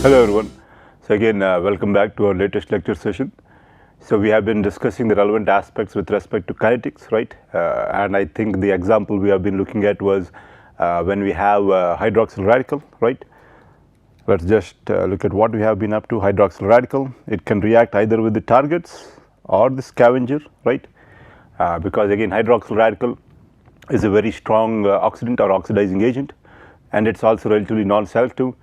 Hello everyone. So again welcome back to our latest lecture session. So we have been discussing the relevant aspects with respect to kinetics, right? And I think the example we have been looking at was when we have hydroxyl radical, right? Let's just look at what we have been up to. Hydroxyl radical, it can react either with the targets or the scavenger, right? Because again hydroxyl radical is a very strong oxidant or oxidizing agent, and it's also relatively non-selective.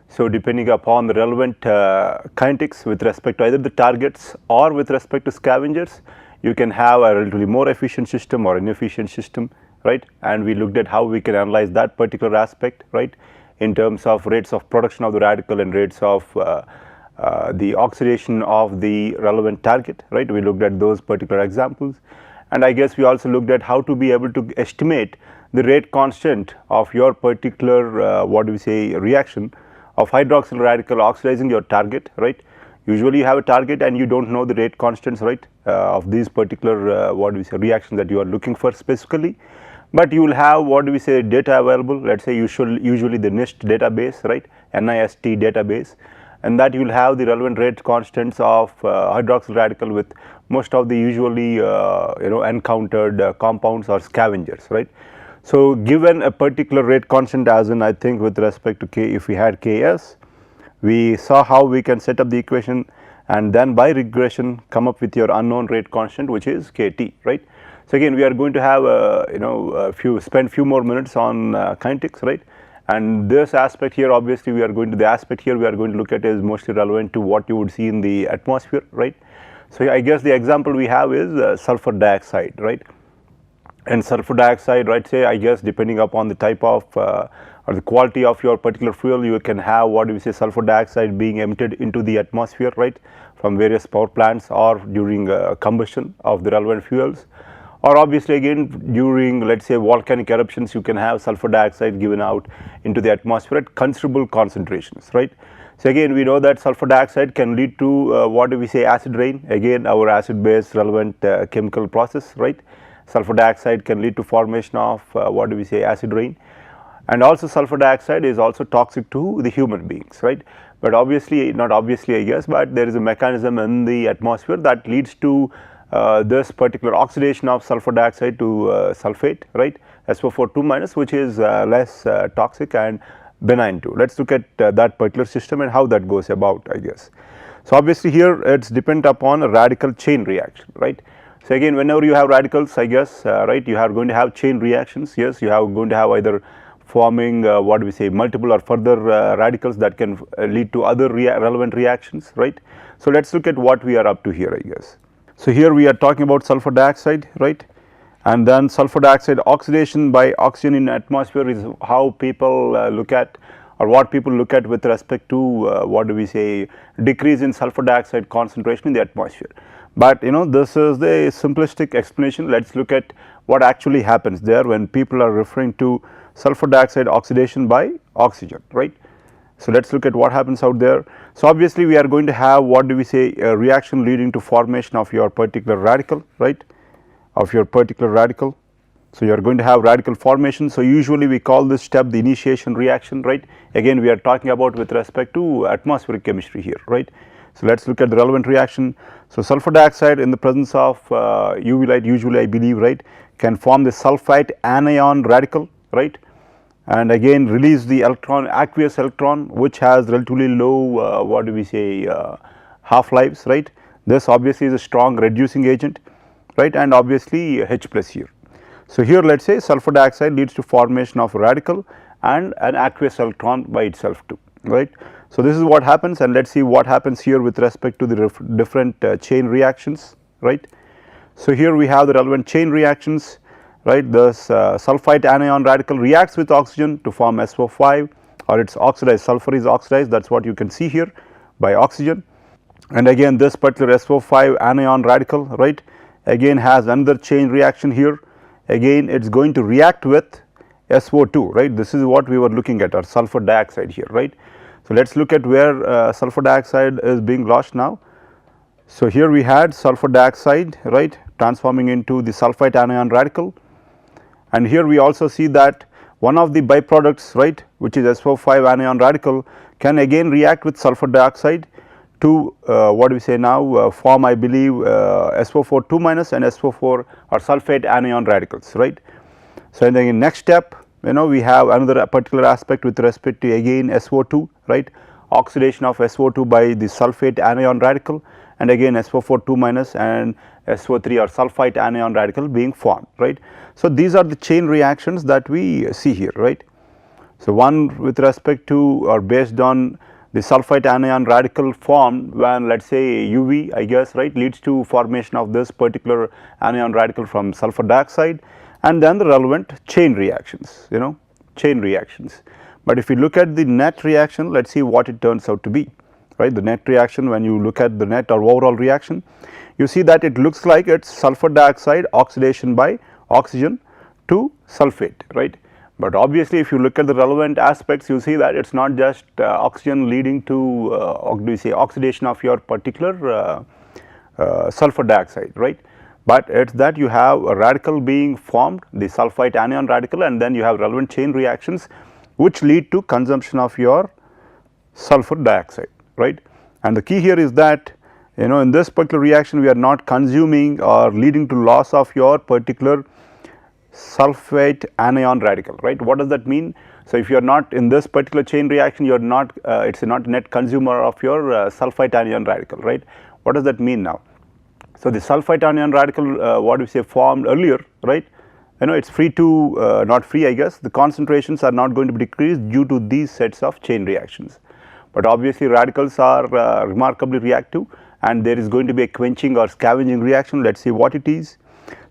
So depending upon the relevant kinetics with respect to either the targets or with respect to scavengers, you can have a relatively more efficient system or inefficient system, right? And we looked at how we can analyze that particular aspect, right, in terms of rates of production of the radical and rates of the oxidation of the relevant target, right? We looked at those particular examples, and I guess we also looked at how to be able to estimate the rate constant of your particular what do we say reaction of hydroxyl radical oxidizing your target, right? Usually you have a target and you don't know the rate constants, right, of these particular what do we say reactions that you are looking for specifically, but you will have what do we say data available. Let's say usually the NIST database, right, NIST database, and that you will have the relevant rate constants of hydroxyl radical with most of the usually encountered compounds or scavengers, right? So given a particular rate constant, as in I think with respect to K, if we had Ks, we saw how we can set up the equation and then by regression come up with your unknown rate constant, which is Kt, right? So again we are going to have spend few more minutes on kinetics, right? And this aspect here, obviously we are going to, the aspect here we are going to look at is mostly relevant to what you would see in the atmosphere, right? So I guess the example we have is sulfur dioxide, right? And sulfur dioxide, right, say I guess depending upon the type of or the quality of your particular fuel, you can have what we say sulfur dioxide being emitted into the atmosphere, right, from various power plants or during combustion of the relevant fuels, or obviously again during, let's say, volcanic eruptions, you can have sulfur dioxide given out into the atmosphere at considerable concentrations, right? So again we know that sulfur dioxide can lead to what do we say acid rain, again our acid base relevant chemical process, right? Sulfur dioxide can lead to formation of what do we say acid rain, and also sulfur dioxide is also toxic to the human beings, right? But obviously, not obviously I guess, but there is a mechanism in the atmosphere that leads to this particular oxidation of sulfur dioxide to sulfate, right, SO4 2-, which is less toxic and benign too. Let us look at that particular system and how that goes about, I guess. So obviously here it is dependent upon a radical chain reaction, right? So again whenever you have radicals, I guess right, you are going to have chain reactions. Yes, you are going to have either forming what do we say multiple or further radicals that can lead to other relevant reactions, right? So let us look at what we are up to here, I guess. So here we are talking about sulfur dioxide, right, and then sulfur dioxide oxidation by oxygen in atmosphere is how people look at, or what people look at with respect to what do we say decrease in sulfur dioxide concentration in the atmosphere. But this is the simplistic explanation. Let us look at what actually happens there when people are referring to sulfur dioxide oxidation by oxygen, right? So let us look at what happens out there. So obviously we are going to have what do we say a reaction leading to formation of your particular radical, right, of your particular radical. So you are going to have radical formation. So usually we call this step the initiation reaction, right? Again we are talking about with respect to atmospheric chemistry here, right? So let us look at the relevant reaction. So sulfur dioxide in the presence of UV light usually I believe, right, can form the sulfite anion radical, right, and again release the electron, aqueous electron, which has relatively low what do we say half lives, right? This obviously is a strong reducing agent, right, and obviously H plus here. So here let us say sulfur dioxide leads to formation of a radical and an aqueous electron by itself too, right? So this is what happens, and let us see what happens here with respect to the different chain reactions, right? So here we have the relevant chain reactions, right? This sulfite anion radical reacts with oxygen to form SO5, or it is oxidized, sulfur is oxidized, that is what you can see here by oxygen. And again this particular SO5 anion radical, right, again has another chain reaction here, again it is going to react with SO2, right? This is what we were looking at, or sulfur dioxide here, right? So let us look at where sulfur dioxide is being lost now. So here we had sulfur dioxide, right, transforming into the sulfite anion radical, and here we also see that one of the byproducts, right, which is SO5 anion radical, can again react with sulfur dioxide to what do we say now, form I believe SO4 2 minus and SO4 or sulfate anion radicals, right. So, in the next step, you know, we have another particular aspect with respect to again SO2, right, oxidation of SO2 by the sulfate anion radical, and again SO4 2 minus and SO3 or sulfite anion radical being formed, right. So, these are the chain reactions that we see here, right. So, one with respect to or based on the sulfite anion radical formed when let us say UV, I guess, right, leads to formation of this particular anion radical from sulfur dioxide, and then the relevant chain reactions, you know, chain reactions. But if you look at the net reaction, let us see what it turns out to be, right. The net reaction, when you look at the net or overall reaction, you see that it looks like it is sulfur dioxide oxidation by oxygen to sulfate, right. But obviously, if you look at the relevant aspects, you see that it is not just oxygen leading to oxidation of your particular sulfur dioxide, right. But it is that you have a radical being formed, the sulfite anion radical, and then you have relevant chain reactions which lead to consumption of your sulfur dioxide, right. And the key here is that, you know, in this particular reaction we are not consuming or leading to loss of your particular sulfate anion radical, right. What does that mean? So, if you are not in this particular chain reaction, you are not it is not net consumer of your sulfite anion radical, right. What does that mean now? So, the sulfite anion radical what we say formed earlier, right, you know, it is free to not free, I guess, the concentrations are not going to be decreased due to these sets of chain reactions. But obviously, radicals are remarkably reactive, and there is going to be a quenching or scavenging reaction. Let us see what it is.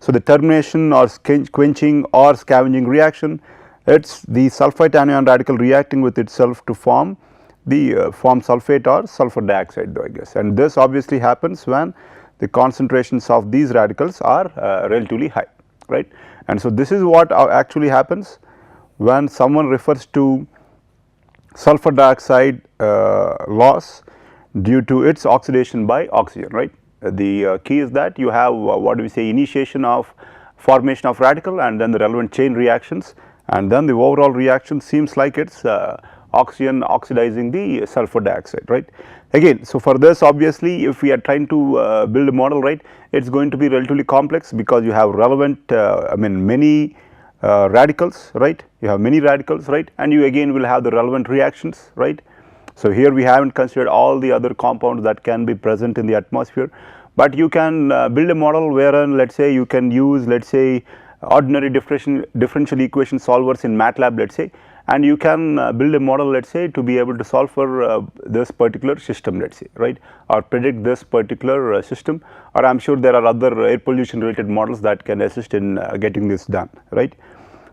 So, the termination or quenching or scavenging reaction, it is the sulfite anion radical reacting with itself to form the form sulfate or sulfur dioxide though, I guess, and this obviously happens when the concentrations of these radicals are relatively high, right. And so, this is what actually happens when someone refers to sulfur dioxide loss due to its oxidation by oxygen, right. The key is that you have what do we say, initiation of formation of radical and then the relevant chain reactions, and then the overall reaction seems like it is oxygen oxidizing the sulfur dioxide, right. Again, so for this obviously if we are trying to build a model, right, it is going to be relatively complex because you have relevant I mean many radicals, right, you have many radicals, right, and you again will have the relevant reactions, right. So, here we have not considered all the other compounds that can be present in the atmosphere, but you can build a model wherein let us say you can use let us say ordinary differential equation solvers in MATLAB, let us say, and you can build a model let us say to be able to solve for this particular system, let us say, right, or predict this particular system, or I am sure there are other air pollution related models that can assist in getting this done, right.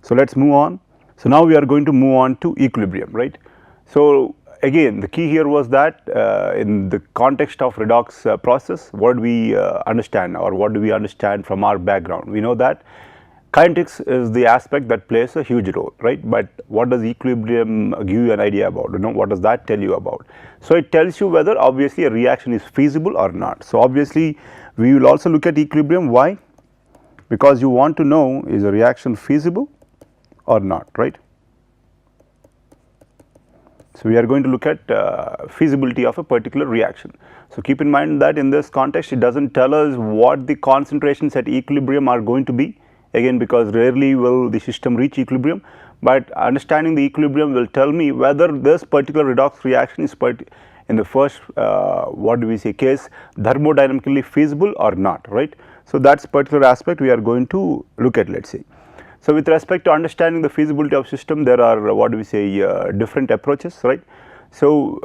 So, let us move on. So, now we are going to move on to equilibrium, right. So, again the key here was that in the context of redox process, what do we understand or what do we understand from our background? We know that kinetics is the aspect that plays a huge role, right, but what does equilibrium give you an idea about, you know, what does that tell you about? So, it tells you whether obviously a reaction is feasible or not. So, obviously we will also look at equilibrium. Why? Because you want to know is a reaction feasible or not, right. So, we are going to look at feasibility of a particular reaction. So, keep in mind that in this context it does not tell us what the concentrations at equilibrium are going to be, again because rarely will the system reach equilibrium, but understanding the equilibrium will tell me whether this particular redox reaction is in the first what do we say case thermodynamically feasible or not, right. So, that is particular aspect we are going to look at, let us say. So, with respect to understanding the feasibility of system, there are what do we say different approaches, right. So,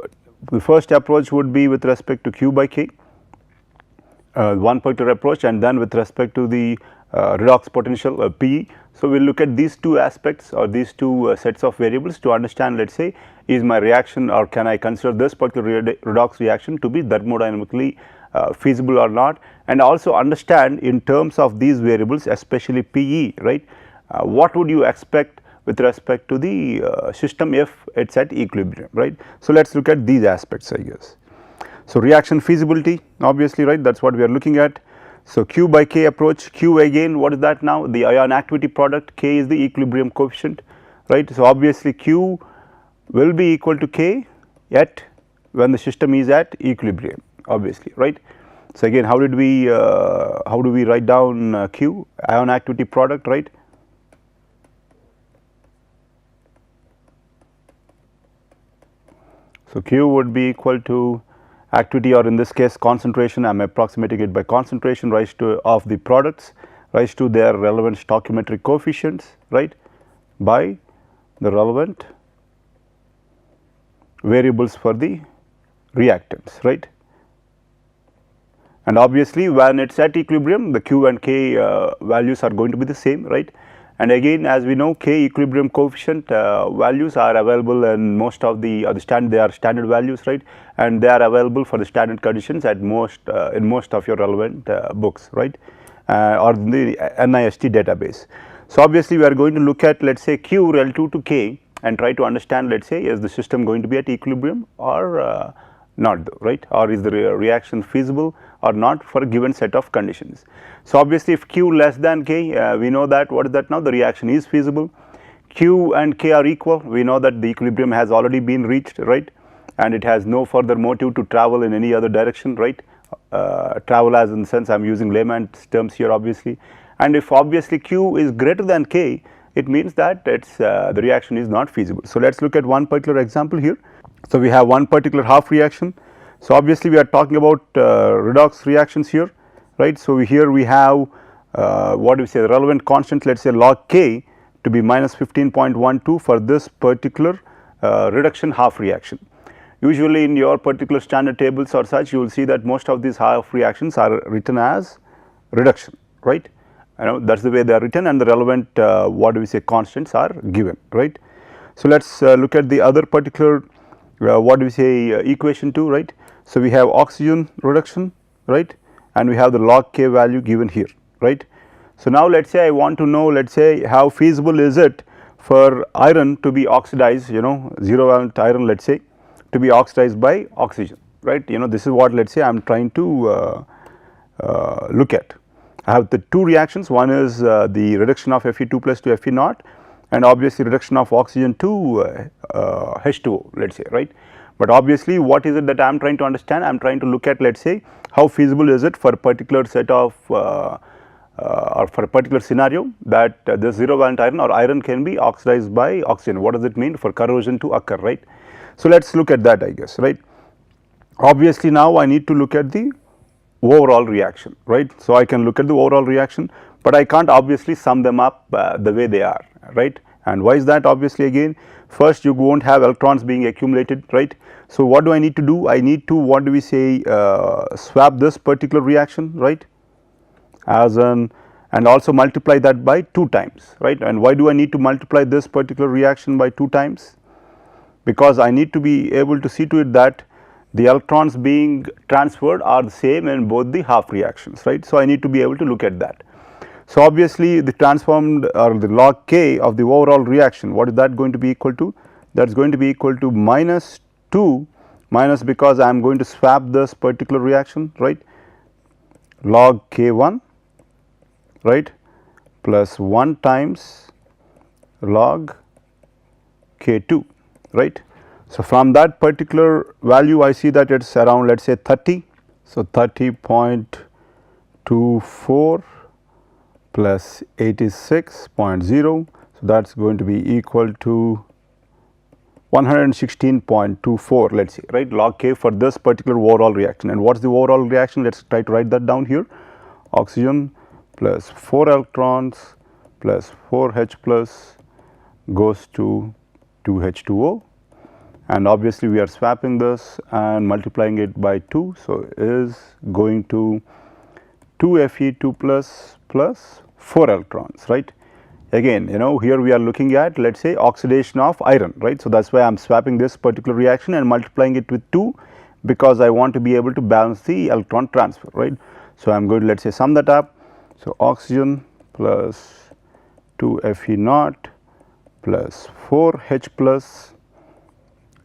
the first approach would be with respect to Q by K, one particular approach, and then with respect to the redox potential PE. So, we will look at these two aspects or these two sets of variables to understand, let us say, is my reaction or can I consider this particular redox reaction to be thermodynamically feasible or not, and also understand in terms of these variables, especially PE, right. What would you expect with respect to the system if it is at equilibrium, right. So, let us look at these aspects, I guess. So, reaction feasibility obviously, right, that is what we are looking at. So, Q by K approach, Q again what is that now? The ion activity product, K is the equilibrium coefficient, right. So, obviously Q will be equal to K at when the system is at equilibrium, obviously, right. So, again how do we write down Q, ion activity product, right. So, Q would be equal to activity, or in this case concentration, I am approximating it by concentration raised to of the products raised to their relevant stoichiometric coefficients, right, by the relevant variables for the reactants, right. And obviously, when it is at equilibrium, the Q and K values are going to be the same, right. And again, as we know, K equilibrium coefficient values are available in most of the standard, they are standard values, right, and they are available for the standard conditions at most in most of your relevant books, right, or in the NIST database. So, obviously, we are going to look at, let us say, Q relative to K and try to understand, let us say, is the system going to be at equilibrium or not though, right, or is the reaction feasible or not for a given set of conditions. So, obviously, if Q less than K, we know that what is that now, the reaction is feasible. Q and K are equal, we know that the equilibrium has already been reached, right, and it has no further motive to travel in any other direction, right, travel as in the sense I am using layman's terms here, obviously. And if obviously Q is greater than K, it means that it's the reaction is not feasible. So, let us look at one particular example here. So, we have one particular half reaction. So, obviously, we are talking about redox reactions here, right. So, here we have what do we say, the relevant constant, let us say log K to be minus 15.12 for this particular reduction half reaction. Usually, in your particular standard tables or such, you will see that most of these half reactions are written as reduction, right. You know, that is the way they are written, and the relevant what do we say, constants are given, right. So, let us look at the other particular what do we say equation 2, right. So, we have oxygen reduction, right, and we have the log K value given here, right. So, now let us say I want to know, let us say how feasible is it for iron to be oxidized, you know, 0 valent iron, let us say, to be oxidized by oxygen, right. You know, this is what let us say I am trying to look at. I have the two reactions, one is the reduction of Fe2 plus to Fe naught, and obviously reduction of oxygen to H2O, let us say, right. But obviously, what is it that I am trying to understand? I am trying to look at, let us say, how feasible is it for a particular set of or for a particular scenario that this 0 valent iron or iron can be oxidized by oxygen. What does it mean for corrosion to occur, right. So, let us look at that, I guess, right. Obviously, now I need to look at the overall reaction, right. So, I can look at the overall reaction, but I can't obviously sum them up the way they are, right. And why is that? Obviously, again, first you will not have electrons being accumulated, right. So, what do I need to do? I need to, what do we say, swap this particular reaction, right, as an, and also multiply that by 2 times, right. And why do I need to multiply this particular reaction by 2 times? Because I need to be able to see to it that the electrons being transferred are the same in both the half reactions, right. So, I need to be able to look at that. So, obviously, the transformed or the log K of the overall reaction, what is that going to be equal to? That is going to be equal to minus 2 minus, because I am going to swap this particular reaction, right, log K1, right, plus 1 times log K2, right. So, from that particular value I see that it is around, let us say 30. So, 30.24 plus 86.0. So, that is going to be equal to 116.24, let us say, right, log K for this particular overall reaction. And what is the overall reaction? Let us try to write that down here. Oxygen plus 4 electrons plus 4 H plus goes to 2 H2O, and obviously we are swapping this and multiplying it by 2. So, is going to 2 Fe2 plus 4 electrons, right. Again, you know, here we are looking at, let us say, oxidation of iron, right. So, that is why I am swapping this particular reaction and multiplying it with 2, because I want to be able to balance the electron transfer, right. So, I am going to, let us say, sum that up. So, oxygen plus 2 Fe naught plus 4 H plus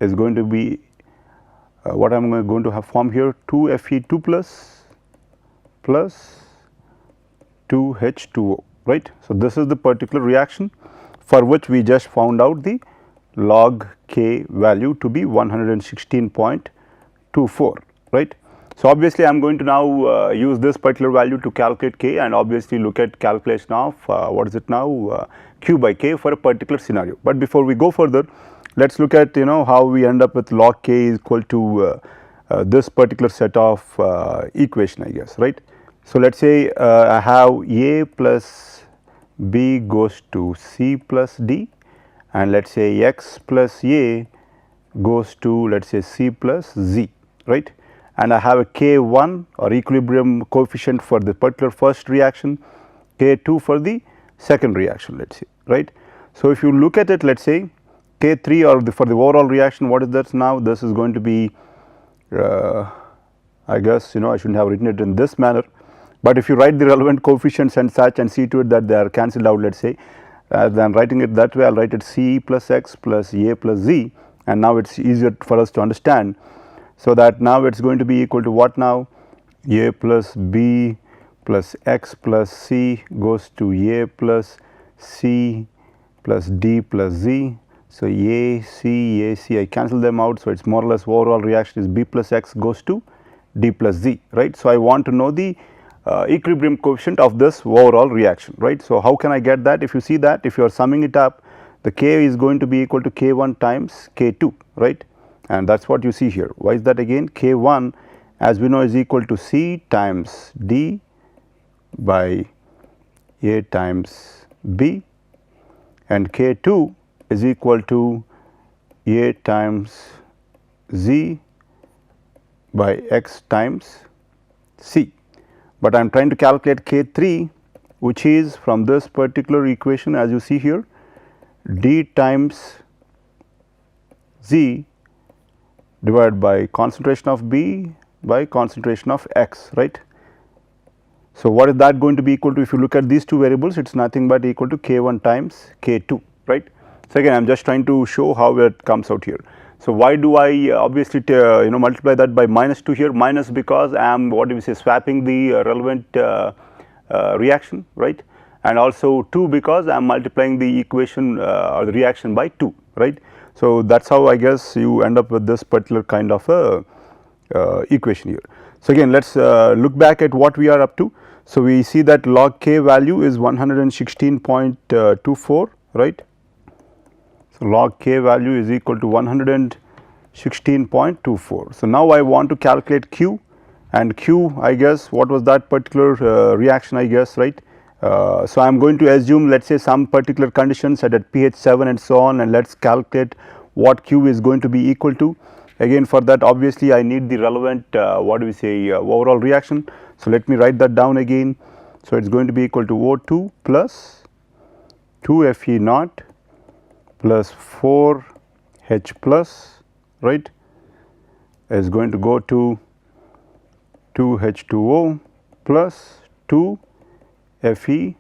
is going to be what I am going to have form here, 2 Fe2 plus 2 H2O, right. So, this is the particular reaction for which we just found out the log K value to be 116.24, right. So, obviously, I am going to now use this particular value to calculate K and obviously look at calculation of what is it now Q by K for a particular scenario. But before we go further, let us look at how we end up with log K is equal to this particular set of equation, I guess, right. So, let us say I have A plus B goes to C plus D, and let us say X plus A goes to let us say C plus Z, right. And I have a K1 or equilibrium coefficient for the particular first reaction, K2 for the second reaction, let us say, right. So, if you look at it, let us say K3 or for the overall reaction, what is that now? This is going to be I guess I should not have written it in this manner, but if you write the relevant coefficients and such and see to it that they are cancelled out, let us say, rather than writing it that way, I will write it C plus X plus A plus Z, and now it is easier for us to understand. So, that now it is going to be equal to what now? A plus B plus X plus C goes to A plus C plus D plus Z. So, A, C, I cancel them out. So, it is more or less overall reaction is B plus X goes to D plus Z, right. So, I want to know the equilibrium coefficient of this overall reaction, right. So, how can I get that? If you see that, if you are summing it up, the K is going to be equal to K1 times K2, right, and that is what you see here. Why is that again? K1 as we know is equal to C times D by A times B, and K2 is equal to A times Z by X times C. But I am trying to calculate K3, which is from this particular equation as you see here, D times Z divided by concentration of B by concentration of X, right. So, what is that going to be equal to? If you look at these two variables, it is nothing but equal to K1 times K2, right. So, again I am just trying to show how it comes out here. So, why do I obviously multiply that by -2 here? Minus because I am what do we say swapping the relevant reaction, right, and also 2 because I am multiplying the equation or the reaction by 2, right. So, that is how I guess you end up with this particular kind of equation here. So, again let us look back at what we are up to. So, we see that log K value is 116.24, right. So, log K value is equal to 116.24. So, now I want to calculate Q, and Q I guess what was that particular reaction I guess, right. So, I am going to assume let us say some particular conditions set at pH 7 and so on, and let us calculate what Q is going to be equal to. Again for that obviously I need the relevant what do we say overall reaction. So, let me write that down again. So, it is going to be equal to O2 plus 2 Fe naught plus 4 H plus, right, is going to go to 2 H2O plus 2 Fe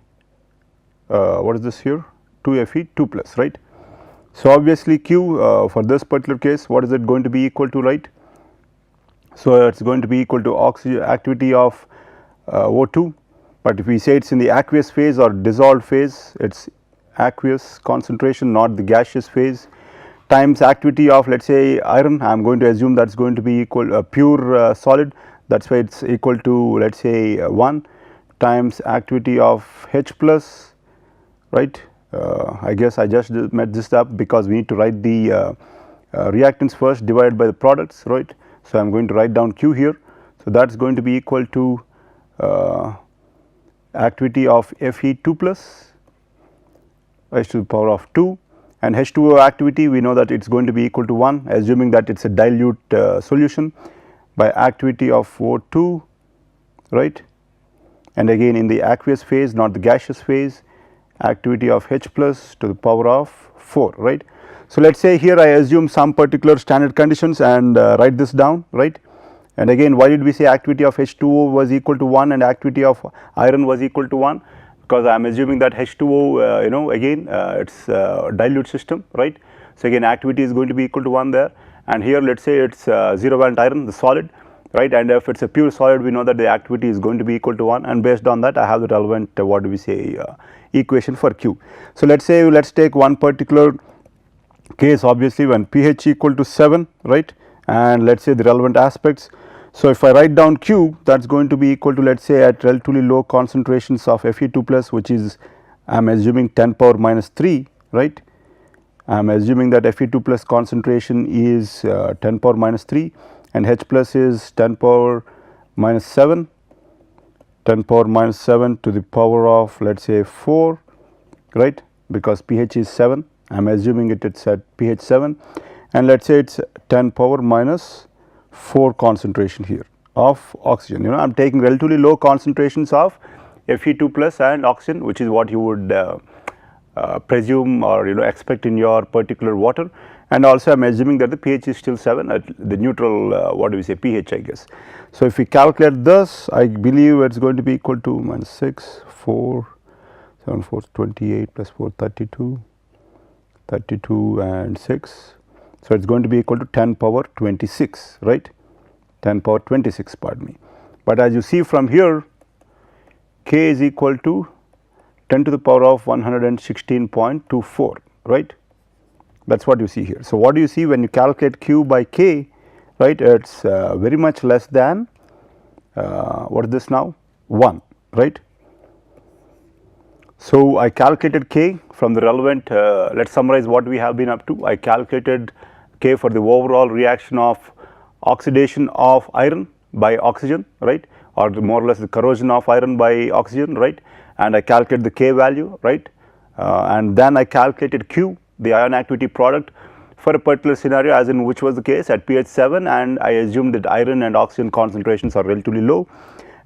what is this here 2 Fe 2 plus, right. So, obviously Q for this particular case what is it going to be equal to, right. So, it is going to be equal to oxygen activity of O2, but if we say it is in the aqueous phase or dissolved phase, it is aqueous concentration not the gaseous phase, times activity of let us say iron. I am going to assume that is going to be equal pure solid, that is why it is equal to let us say 1 times activity of H plus, right. I guess I just made this up because we need to write the reactants first divided by the products, right. So, I am going to write down Q here. So, that is going to be equal to activity of Fe 2 plus raised to the power of 2, and H2O activity we know that it is going to be equal to 1 assuming that it is a dilute solution by activity of O2, right, and again in the aqueous phase not the gaseous phase activity of H plus to the power of 4, right. So, let us say here I assume some particular standard conditions and write this down, right, and again why did we say activity of H2O was equal to 1 and activity of iron was equal to 1? Because I am assuming that H2O again it is dilute system, right. So, again activity is going to be equal to 1 there, and here let us say it is 0 valent iron the solid, right, and if it is a pure solid we know that the activity is going to be equal to 1, and based on that I have the relevant what do we say equation for Q. So, let us say let us take one particular K is obviously when pH equal to 7, right, and let us say the relevant aspects. So, if I write down Q, that is going to be equal to, let us say, at relatively low concentrations of Fe2 plus, which is I am assuming 10 power minus 3, right. I am assuming that Fe2 plus concentration is 10 power minus 3 and H plus is 10 power minus 7, 10 power minus 7 to the power of, let us say, 4, right, because pH is 7. I am assuming it's at pH 7, and let us say it's 10 power minus 4 concentration here of oxygen. I am taking relatively low concentrations of Fe2 plus and oxygen, which is what you would presume or expect in your particular water, and also I am assuming that the pH is still 7 at the neutral what do we say, pH, I guess. So, if we calculate this, I believe it is going to be equal to minus 6, 4, 7, 4, 28 plus 4, 32, 32 and 6. So, it is going to be equal to 10 power 26, right, 10 power 26, pardon me. But as you see from here, K is equal to 10 to the power of 116.24, right, that is what you see here. So, what do you see when you calculate Q by K, right, it is very much less than what is this now, 1, right. So, I calculated K from the relevant, let us summarize what we have been up to. I calculated K for the overall reaction of oxidation of iron by oxygen, right, or more or less the corrosion of iron by oxygen, right, and I calculated the K value, right, and then I calculated Q, the ion activity product for a particular scenario, as in which was the case at pH 7, and I assumed that iron and oxygen concentrations are relatively low,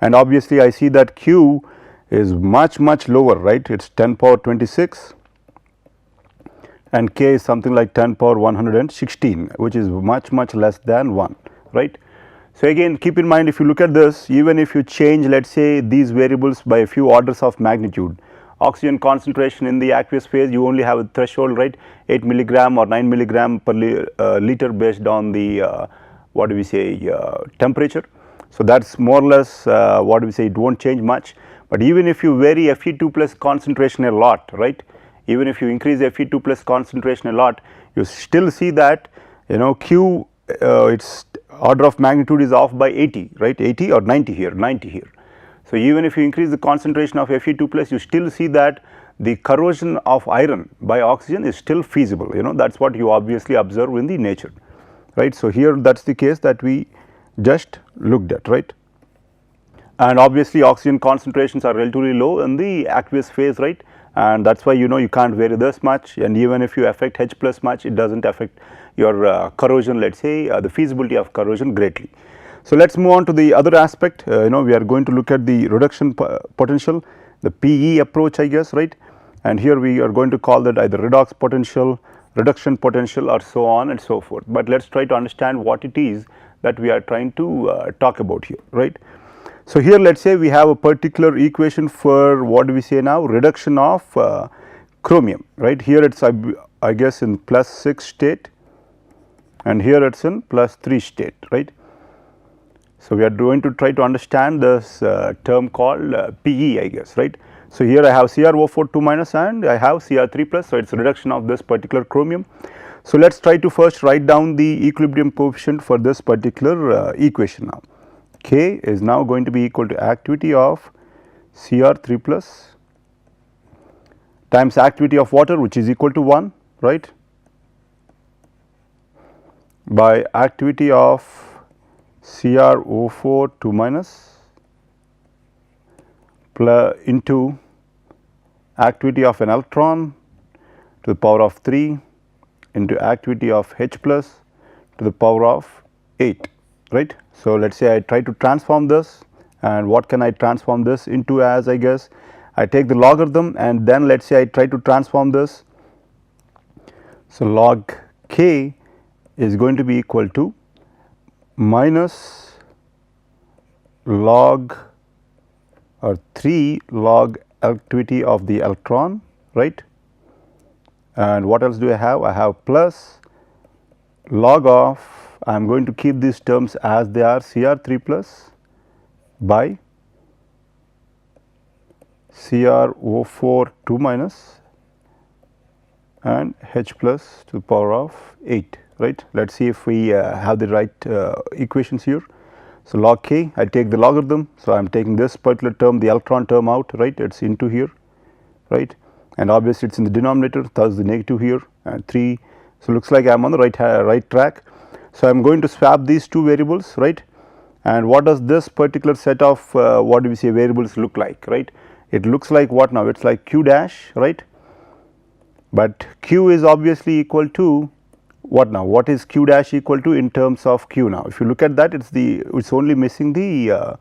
and obviously I see that Q is much lower, right, it is 10 power 26 and K is something like 10 power 116, which is much less than 1, right. So, again keep in mind, if you look at this, even if you change, let us say, these variables by a few orders of magnitude, oxygen concentration in the aqueous phase, you only have a threshold, right, 8 milligram or 9 milligram per liter based on the what do we say, temperature. So, that is more or less what do we say, it will not change much, but even if you vary Fe2 plus concentration a lot, right, even if you increase Fe2 plus concentration a lot, you still see that Q its order of magnitude is off by 80, right, 80 or 90 here, 90 here. So, even if you increase the concentration of Fe2 plus, you still see that the corrosion of iron by oxygen is still feasible, that is what you obviously observe in the nature, right. So, here that is the case that we just looked at, right, and obviously oxygen concentrations are relatively low in the aqueous phase, right, and that is why you can't vary this much, and even if you affect H plus much, it does not affect your corrosion, let us say, the feasibility of corrosion greatly. So, let us move on to the other aspect, we are going to look at the reduction potential, the PE approach, I guess, right, and here we are going to call that either redox potential, reduction potential, or so on and so forth, but let us try to understand what it is that we are trying to talk about here, right. So, here let us say we have a particular equation for what do we say now, reduction of chromium, right. Here it is I guess in plus 6 state and here it is in plus 3 state, right. So, we are going to try to understand this term called PE, I guess, right. So, here I have CrO4 2 minus and I have Cr3 plus, so it is reduction of this particular chromium. So, let us try to first write down the equilibrium coefficient for this particular equation now. K is now going to be equal to activity of Cr3 plus times activity of water, which is equal to 1, right, by activity of CrO4 2 minus plus into activity of an electron to the power of 3 into activity of H plus to the power of 8, right. So, let us say I try to transform this, and what can I transform this into as, I guess, I take the logarithm and then let us say I try to transform this. So, log K is going to be equal to minus log or 3 log activity of the electron, right, and what else do I have? I have plus log of, I am going to keep these terms as they are, Cr3 plus by CrO4 2 minus and H plus to the power of 8, right. Let us see if we have the right equations here. So, log k, I take the logarithm. So, I am taking this particular term, the electron term out, right, it is into here, right, and obviously it is in the denominator, thus the negative here and 3. So, looks like I am on the right track. So, I am going to swap these two variables, right, and what does this particular set of what do we say variables look like, right. It looks like what now, it is like q dash, right, but q is obviously equal to what now, what is q dash equal to in terms of q now. If you look at that, it is only missing the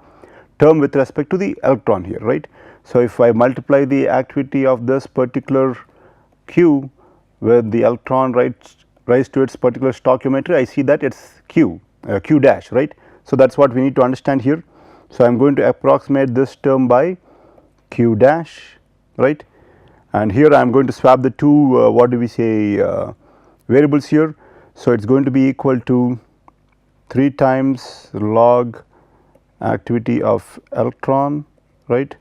term with respect to the electron here, right. So, if I multiply the activity of this particular q with the electron rise to its particular stoichiometry, I see that it is q dash, right. So, that is what we need to understand here. So, I am going to approximate this term by q dash, right, and here I am going to swap the two what do we say variables here. So, it is going to be equal to 3 times log activity of electron, right,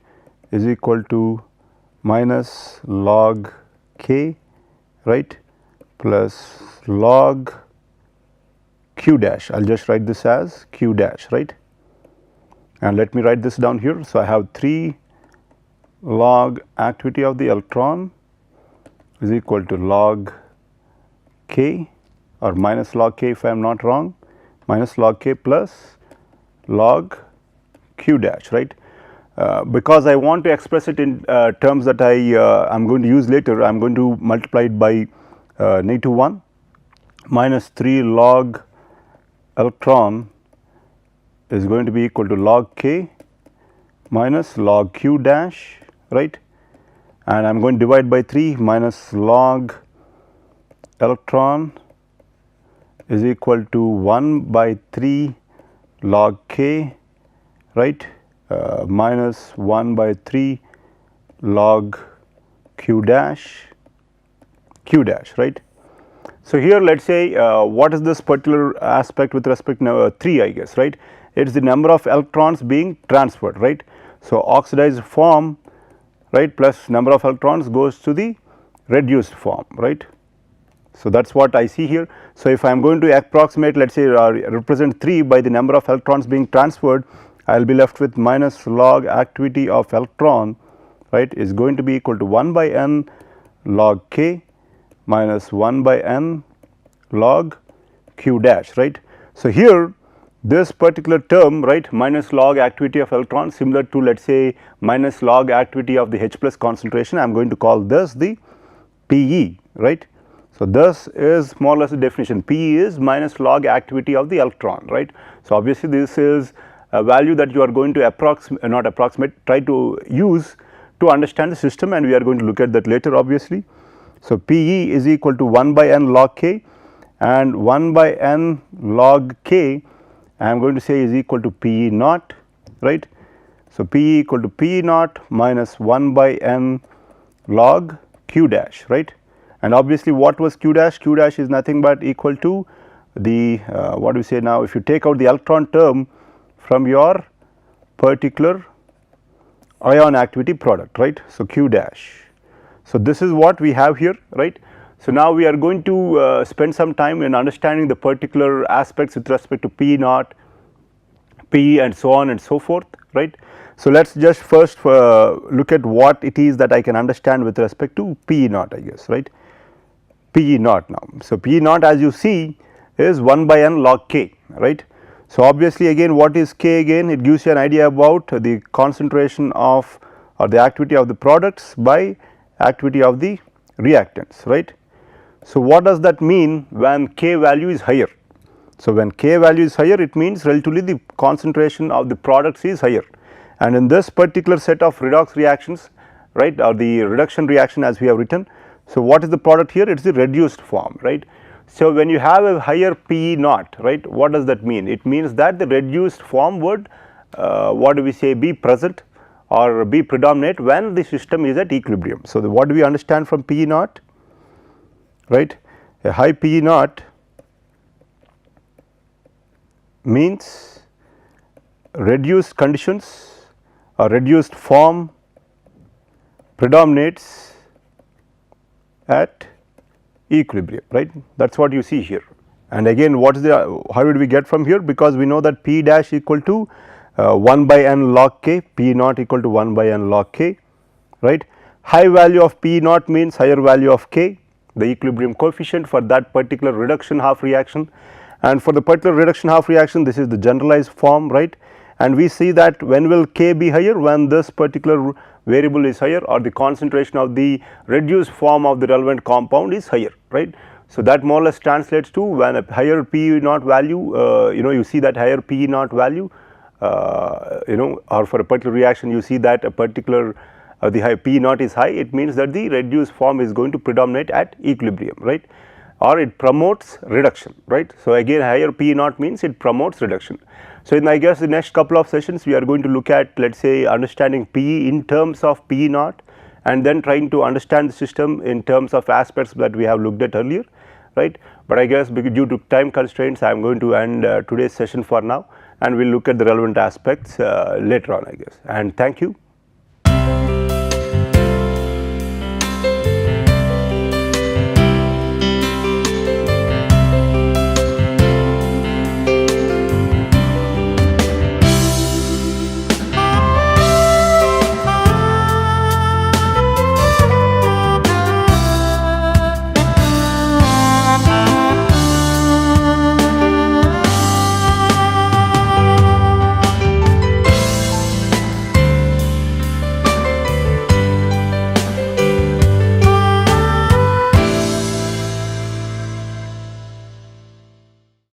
is equal to minus log k, right, plus log q dash. I will just write this as q dash, right, and let me write this down here. So, I have 3 log activity of the electron is equal to log k or minus log k if I am not wrong, minus log k plus log q dash, right. Because I want to express it in terms that I am going to use later, I am going to multiply it by -1 minus 3 log electron is going to be equal to log k minus log q dash, right, and I am going to divide by 3 minus log electron is equal to 1 by 3 log k, right, minus 1 by 3 log q dash, right. So, here let us say what is this particular aspect with respect to 3, I guess, right. It is the number of electrons being transferred, right. So, oxidized form, right, plus number of electrons goes to the reduced form, right. So, that is what I see here. So, if I am going to approximate, let us say represent 3 by the number of electrons being transferred, I will be left with minus log activity of electron, right, is going to be equal to 1 by n log k minus 1 by n log q dash, right. So, here this particular term, right, minus log activity of electron similar to let us say minus log activity of the H plus concentration, I am going to call this the Pe, right. So, this is more or less the definition. Pe is minus log activity of the electron, right. So, obviously, this is a value that you are going to try to use to understand the system, and we are going to look at that later obviously. So, Pe is equal to 1 by n log k, and 1 by n log k I am going to say is equal to Pe naught, right. So, Pe equal to Pe naught minus 1 by n log q dash, right. And obviously, what was q dash? Q dash is nothing but equal to the what do we say now, if you take out the electron term from your particular ion activity product, right. So, q dash. So, this is what we have here, right. So, now we are going to spend some time in understanding the particular aspects with respect to P naught, P and so on and so forth, right. So, let us just first look at what it is that I can understand with respect to P naught, I guess, right. P naught now. So, P naught as you see is 1 by n log k, right. So, obviously, again what is k again? It gives you an idea about the concentration of or the activity of the products by activity of the reactants, right. So, what does that mean when k value is higher? So, when k value is higher, it means relatively the concentration of the products is higher, and in this particular set of redox reactions, right, or the reduction reaction as we have written. So, what is the product here? It is the reduced form, right. So, when you have a higher P naught, right, what does that mean? It means that the reduced form would what do we say, be present or be predominant when the system is at equilibrium. So, what do we understand from P naught, right? A high P naught means reduced conditions or reduced form predominates at equilibrium, right. That is what you see here. And again, what is the, how did we get from here? Because we know that P dash equal to 1 by n log k, P naught equal to 1 by n log k, right. High value of P naught means higher value of k, the equilibrium coefficient for that particular reduction half reaction, and for the particular reduction half reaction this is the generalized form, right. And we see that when will k be higher? When this particular variable is higher or the concentration of the reduced form of the relevant compound is higher, right. So, that more or less translates to when a higher P naught value, you see that higher P naught value, or for a particular reaction you see that a particular the high P naught is high, it means that the reduced form is going to predominate at equilibrium, right, or it promotes reduction, right. So, again higher P naught means it promotes reduction. So, in I guess the next couple of sessions we are going to look at, let us say, understanding P in terms of P naught and then trying to understand the system in terms of aspects that we have looked at earlier, right. But I guess due to time constraints I am going to end today's session for now, and we will look at the relevant aspects later on, I guess, and thank you.